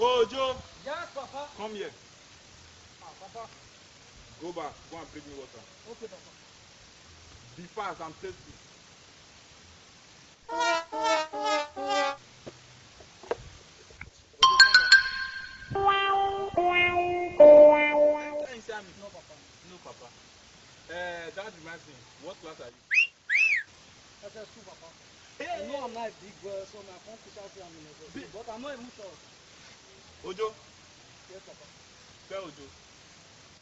Oh, Joe. Yes, Papa. Come here. Papa. Go back. Go and bring me water. Okay, Papa. Be fast and tasty. No, Papa. No, Papa. That reminds me. What class are you? SS2, Papa. Hey. I know I'm not a big girl, so my phone teacher say I'm in SS2, but I'm not even sure. Ojo. Yes, Papa. Tell Ojo.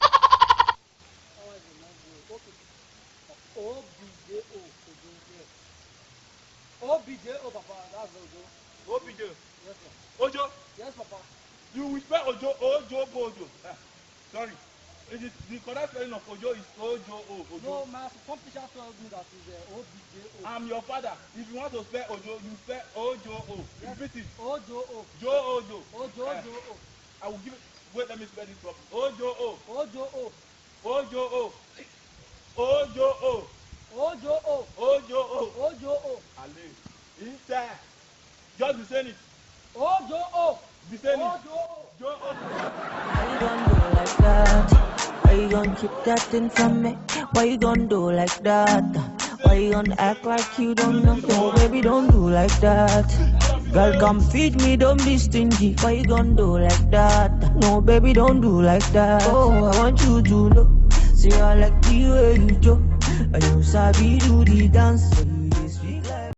How is it not good? Okay. OBJO. Ojo. Yes. OBJO, Papa. That's Ojo. OBJ. Yes, sir. Ojo. Yes, Papa. You will spell Ojo. Ojo Bojo. Sorry. The correct spelling of Ojo is Ojo O. Ojo. No, my phone teacher told me that is OBJO. I'm your father. If you want to spell Ojo, you spell Ojo O. Yes. Repeat it. Ojo O. Jo Ojo. Ojo O. I will give it. Wait, let me spell this properly. Ojo O. Ojo O. Ojo O. Ojo O. Ojo O. Ojo O. Ojo O. Ale. Inside. Just be saying it. Ojo O. Be saying it. Ojo O. Jo O. Why you gon' do like that? Why you gon' keep that thing from me? Why you gon' do like that? Why you gon' act like you don't know? No, baby, don't do like that. Girl, come feed me, don't be stingy. Why you gon' do like that? No, baby, don't do like that. Oh, I want you to know. See, I like the way you do. And you sabi do the dance.